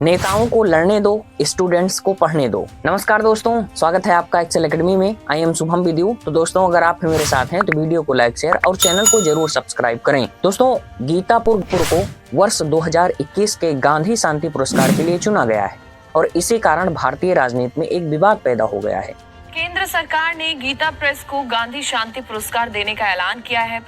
नेताओं को लड़ने दो, स्टूडेंट्स को पढ़ने दो। नमस्कार दोस्तों, स्वागत है आपका एक्सेल एकेडमी में। I am Shubham विद्यू। तो दोस्तों, अगर आप मेरे साथ हैं तो वीडियो को लाइक, शेयर और चैनल को जरूर सब्सक्राइब करें। दोस्तों, गीता पुर को वर्ष 2021 के गांधी शांति पुरस्कार के लिए चुना गया है और इसी कारण भारतीय राजनीति में एक विवाद पैदा हो गया है। केंद्र सरकार ने गीता प्रेस को गांधी शांति पुरस्कार देने का ऐलान किया है।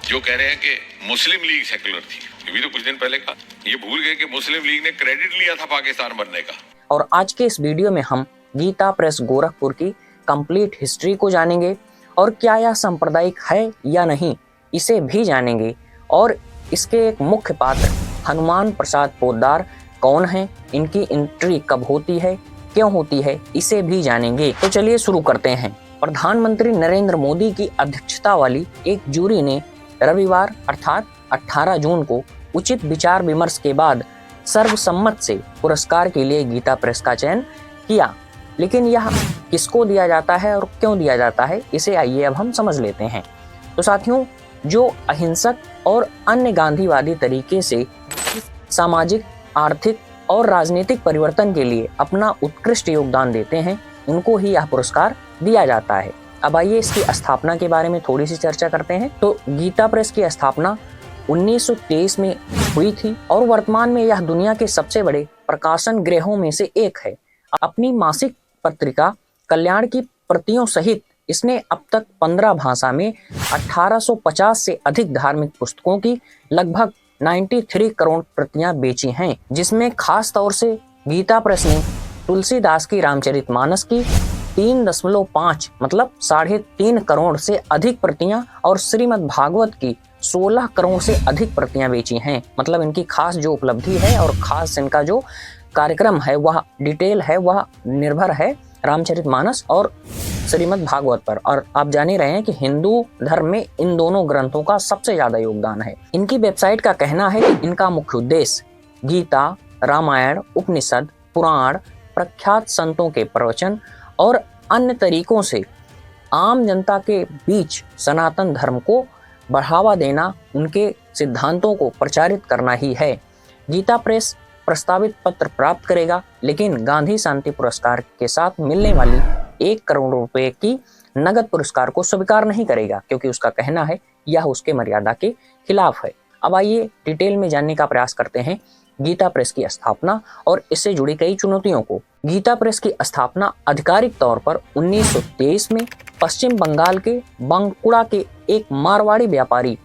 जो कह रहे हैं कि मुस्लिम लीग सेकुलर थी, ये भी तो कुछ दिन पहले कहा। ये भूल गए कि मुस्लिम लीग ने क्रेडिट लिया था पाकिस्तान बनने का। और आज के इस वीडियो में हम गीता प्रेस गोरखपुर की कंप्लीट हिस्ट्री को जानेंगे और क्या यह सांप्रदायिक है या नहीं इसे भी जानेंगे। और इसके एक मुख्य पात्र हनुमान प्रसाद पोद्दार कौन है, इनकी एंट्री कब होती है, क्यों होती है, इसे भी जानेंगे। तो चलिए शुरू करते हैं। प्रधानमंत्री नरेंद्र मोदी की अध्यक्षता वाली एक जूरी ने रविवार अर्थात 18 जून को उचित विचार विमर्श के बाद सर्वसम्मत से पुरस्कार के लिए गीता प्रेस का चयन किया। लेकिन यह किसको दिया जाता है और क्यों दिया जाता है, इसे आइए अब हम समझ लेते हैं। तो साथियों, जो अहिंसक और अन्य गांधीवादी तरीके से सामाजिक, आर्थिक और राजनीतिक परिवर्तन के लिए अपना उत्कृष्ट योगदान देते हैं, उनको ही यह पुरस्कार दिया जाता है। अब आइए इसकी स्थापना के बारे में थोड़ी सी चर्चा करते हैं। तो गीता प्रेस की स्थापना 1923 में हुई थी और वर्तमान में यह दुनिया के सबसे बड़े प्रकाशन गृहों में से एक है। अपनी मासिक पत्रिका कल्याण की प्रतियों सहित इसने अब तक 15 भाषा में 1850 से अधिक धार्मिक पुस्तकों की लगभग 93 करोड़ प्रतियां बेची हैं, जिसमें खास तौर से गीता प्रेस ने तुलसीदास की रामचरितमानस की 3.5 मतलब 3.5 करोड़ से अधिक प्रतियां और श्रीमद् भागवत की 16 करोड़ से अधिक प्रतियां बेची हैं। मतलब इनकी खास जो उपलब्धि है और खास इनका जो कार्यक्रम है, वह डिटेल है, वह निर्भर है रामचरितमानस और श्रीमद् भागवत पर। और आप जान ही रहे हैं कि हिंदू धर्म में इन दोनों ग्रंथों का सबसे ज्यादा योगदान है। इनकी वेबसाइट का कहना है कि इनका मुख्य उद्देश्य गीता, रामायण, उपनिषद, पुराण, प्रख्यात संतों के प्रवचन और अन्य तरीकों से आम जनता के बीच सनातन धर्म को बढ़ावा देना, उनके सिद्धांतों को प्रचारित करना ही है। गीता प्रेस प्रस्तावित पत्र प्राप्त करेगा, लेकिन गांधी शांति पुरस्कार के साथ मिलने वाली 1 करोड़ रुपए की नगद पुरस्कार को स्वीकार नहीं करेगा, क्योंकि उसका कहना है यह उसके मर्यादा के खिलाफ है। अब आइए डिटेल में जानने का प्रयास करते हैं गीता प्रेस की स्थापना और इससे जुड़ी कई चुनौतियों को। गीता प्रेस की स्थापना आधिकारिक तौर पर 1923 में पश्चिम बंगाल के बांकुड़ा के एक मारवाड़ी व्यापारी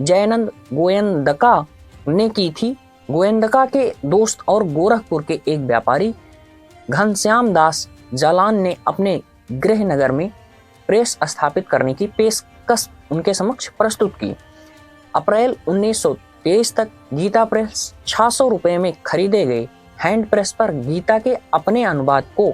जयानंद गोयंदका ने की थी। गोयंदका के दोस्त और गोरखपुर के एक व्यापारी घनश्याम दास जालान ने अपने गृह नगर में प्रेस स्थापित करने की पेशकश उनके समक्ष प्रस्तुत की। अप्रैल 1923 तक गीता प्रेस 600 रुपए में खरीदे गए हैंड प्रेस पर गीता के अपने अनुवाद को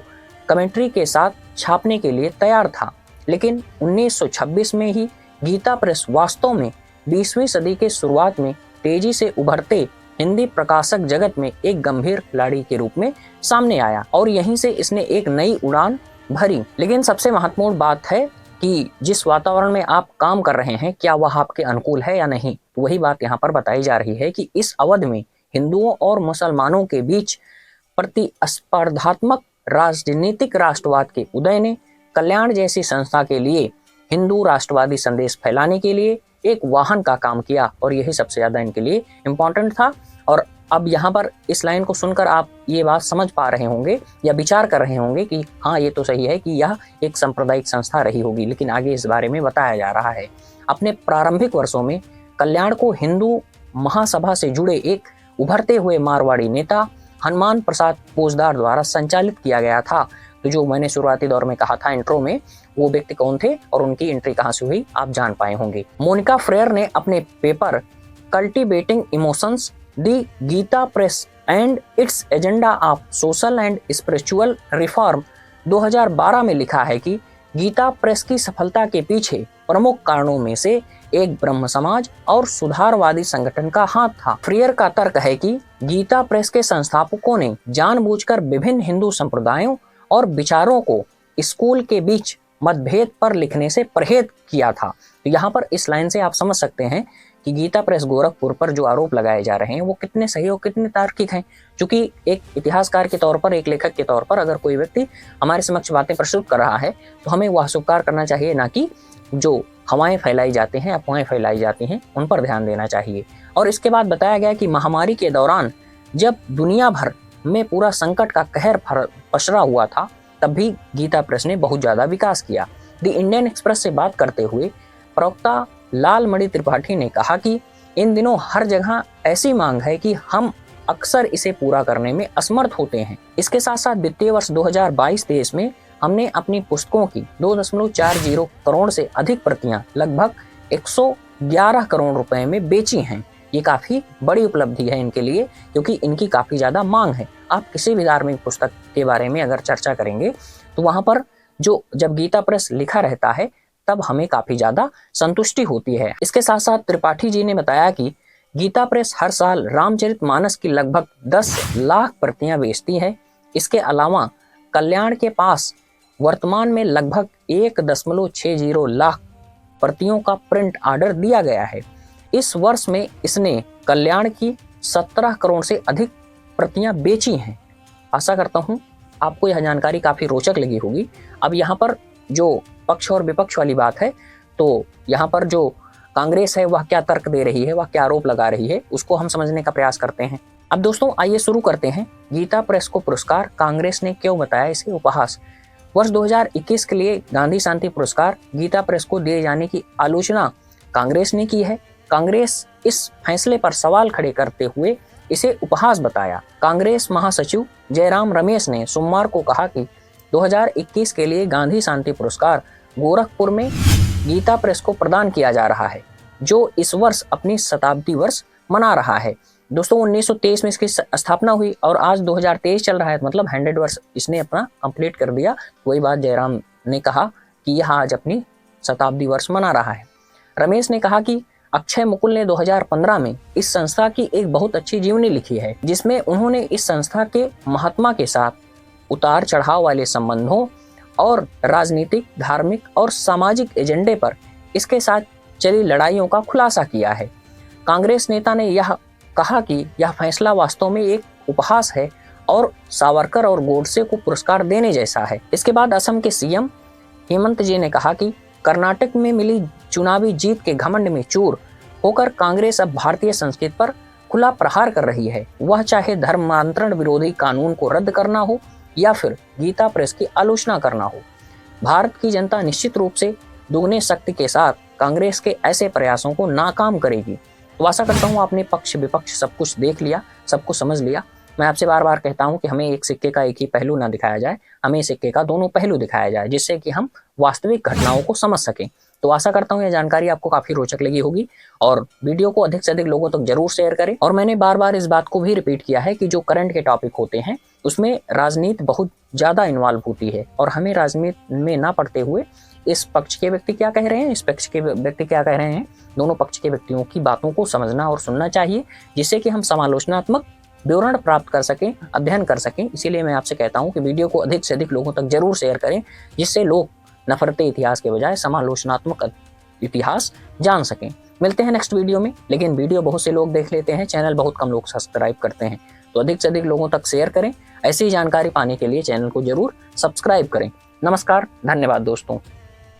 कमेंट्री के साथ छापने के लिए तैयार था। लेकिन 1926 में ही गीता प्रेस वास्तव में 20वीं सदी के शुरुआत में तेजी से उभरते हिंदी प्रकाशक जगत में एक गंभीर खिलाड़ी के रूप में सामने आया और यहीं से इसने एक नई उड़ान भरी। लेकिन सबसे महत्वपूर्ण बात है कि जिस वातावरण में आप काम कर रहे हैं, क्या वह आपके अनुकूल है या नहीं। वही बात यहाँ पर बताई जा रही है कि इस अवधि में हिंदुओं और मुसलमानों के बीच प्रतिस्पर्धात्मक राजनीतिक राष्ट्रवाद के उदय ने कल्याण जैसी संस्था के लिए हिंदू राष्ट्रवादी संदेश फैलाने के लिए एक वाहन का काम किया और यही सबसे ज्यादा इनके लिए इम्पोर्टेंट था। और अब यहाँ पर इस लाइन को सुनकर आप ये बात समझ पा रहे होंगे या विचार कर रहे होंगे कि हाँ, ये तो सही है कि यह एक सांप्रदायिक संस्था रही होगी, लेकिन आगे इस बारे में बताया जा रहा है। अपने प्रारंभिक वर्षों में कल्याण को हिंदू महासभा से जुड़े एक उभरते हुए मारवाड़ी नेता हनुमान प्रसाद पोद्दार द्वारा संचालित किया गया था। तो जो मैंने शुरुआती दौर में कहा था इंट्रो में, वो व्यक्ति कौन थे और उनकी एंट्री कहां से हुई, आप जान पाए होंगे। मोनिका फ्रेयर ने अपने paper cultivating emotions the Gita Press and its agenda of social and spiritual reform 2012 में लिखा है कि गीता प्रेस की सफलता के पीछे प्रमुख कारणों में से एक ब्रह्म समाज और सुधारवादी संगठन का हाथ था। फ्रियर का तर्क है कि गीता प्रेस के संस्थापकों ने जानबूझकर विभिन्न हिंदू संप्रदायों और विचारों को स्कूल के बीच मतभेद पर लिखने से परहेज किया था। तो यहाँ पर इस लाइन से आप समझ सकते हैं कि गीता प्रेस गोरखपुर पर जो आरोप लगाए जा रहे हैं वो कितने सही और कितने तार्किक हैं। क्योंकि एक इतिहासकार के तौर पर, एक लेखक के तौर पर अगर कोई व्यक्ति हमारे समक्ष बातें प्रस्तुत कर रहा है तो हमें वह स्वीकार करना चाहिए, ना कि जो हवाएं फैलाई जाती हैं, अफवाहें फैलाई जाती हैं, उन पर ध्यान देना चाहिए। और इसके बाद बताया गया कि महामारी के दौरान जब दुनिया भर में पूरा संकट का कहर पसरा हुआ था, तब भी गीता प्रेस ने बहुत ज़्यादा विकास किया। द इंडियन एक्सप्रेस से बात करते हुए प्रवक्ता लालमणि त्रिपाठी ने कहा कि इन दिनों हर जगह ऐसी मांग है कि हम अक्सर इसे पूरा करने में असमर्थ होते हैं। इसके साथ साथ वित्तीय वर्ष 2022-23 में हमने अपनी पुस्तकों की 2.40 करोड़ से अधिक प्रतियां लगभग 111 करोड़ रुपए में बेची हैं। ये काफ़ी बड़ी उपलब्धि है इनके लिए, क्योंकि इनकी काफ़ी ज़्यादा मांग है। आप किसी भी धार्मिक पुस्तक के बारे में अगर चर्चा करेंगे तो वहाँ पर जब गीता प्रेस लिखा रहता है तब हमें काफ़ी ज़्यादा संतुष्टि होती है। इसके साथ साथ त्रिपाठी जी ने बताया कि गीता प्रेस हर साल रामचरितमानस की लगभग 10 लाख प्रतियां बेचती है। इसके अलावा कल्याण के पास वर्तमान में लगभग 1.60 लाख प्रतियों का प्रिंट ऑर्डर दिया गया है। इस वर्ष में इसने कल्याण की 17 करोड़ से अधिक प्रतियां बेची हैं। आशा करता हूं आपको यह जानकारी काफ़ी रोचक लगी होगी। अब यहाँ पर जो पक्ष और विपक्ष वाली बात है, तो यहाँ पर जो कांग्रेस है वह क्या तर्क दे रही है, वह क्या आरोप लगा रही है, उसको हम समझने का प्रयास करते हैं। अब दोस्तों आइए शुरू करते हैं। गीता प्रेस को पुरस्कार कांग्रेस ने क्यों बताया इसे उपहास। वर्ष 2021 के लिए गांधी शांति पुरस्कार गीता प्रेस को दिए जाने की आलोचना कांग्रेस ने की है। कांग्रेस इस फैसले पर सवाल खड़े करते हुए इसे उपहास बताया। कांग्रेस महासचिव जयराम रमेश ने सोमवार को कहा कि 2021 के लिए गांधी शांति पुरस्कार गोरखपुर में गीता प्रेस को प्रदान किया जा रहा है, जो इस वर्ष अपनी शताब्दी वर्ष मना रहा है। दोस्तों 1923 में इसकी स्थापना हुई और आज 2023 चल रहा है, मतलब 100 वर्ष इसने अपना कंप्लीट कर दिया। वही बात जयराम ने कहा कि यह आज अपनी शताब्दी वर्ष मना रहा है। रमेश ने कहा कि अक्षय मुकुल ने 2015 में इस संस्था की एक बहुत अच्छी जीवनी लिखी है, जिसमें उन्होंने इस संस्था के महात्मा के साथ उतार चढ़ाव वाले संबंधों और राजनीतिक, धार्मिक और सामाजिक एजेंडे पर इसके साथ चली लड़ाइयों का खुलासा किया है। कांग्रेस नेता ने यह कहा कि यह फैसला वास्तव में एक उपहास है और सावरकर और गोडसे को पुरस्कार देने जैसा है। इसके बाद असम के सीएम हेमंत जी ने कहा कि कर्नाटक में मिली चुनावी जीत के घमंड में चूर होकर कांग्रेस अब भारतीय संस्कृति पर खुला प्रहार कर रही है। वह चाहे धर्मांतरण विरोधी कानून को रद्द करना हो या फिर गीता प्रेस की आलोचना करना हो, भारत की जनता निश्चित रूप से दुगने शक्ति के साथ कांग्रेस के ऐसे प्रयासों को नाकाम करेगी। तो आशा करता हूँ आपने पक्ष विपक्ष सब कुछ देख लिया, सब कुछ समझ लिया। मैं आपसे बार बार कहता हूँ कि हमें एक सिक्के का एक ही पहलू ना दिखाया जाए, हमें सिक्के का दोनों पहलू दिखाया जाए, जिससे कि हम वास्तविक घटनाओं को समझ सकें। तो आशा करता हूँ यह जानकारी आपको काफ़ी रोचक लगी होगी और वीडियो को अधिक से अधिक लोगों तक जरूर शेयर करें। और मैंने बार बार इस बात को भी रिपीट किया है कि जो करंट के टॉपिक होते हैं उसमें राजनीति बहुत ज़्यादा इन्वॉल्व होती है और हमें राजनीति में ना पड़ते हुए इस पक्ष के व्यक्ति क्या कह रहे हैं, इस पक्ष के व्यक्ति क्या कह रहे हैं, दोनों पक्ष के व्यक्तियों की बातों को समझना और सुनना चाहिए, जिससे कि हम समालोचनात्मक विवरण प्राप्त कर सकें, अध्ययन कर सकें। इसीलिए मैं आपसे कहता हूं कि वीडियो को अधिक से अधिक लोगों तक जरूर शेयर करें, जिससे लोग नफरते इतिहास के बजाय समालोचनात्मक इतिहास जान सकें। मिलते हैं नेक्स्ट वीडियो में, लेकिन वीडियो बहुत से लोग देख लेते हैं, चैनल बहुत कम लोग सब्सक्राइब करते हैं, तो अधिक से अधिक लोगों तक शेयर करें। ऐसी जानकारी पाने के लिए चैनल को जरूर सब्सक्राइब करें। नमस्कार, धन्यवाद दोस्तों।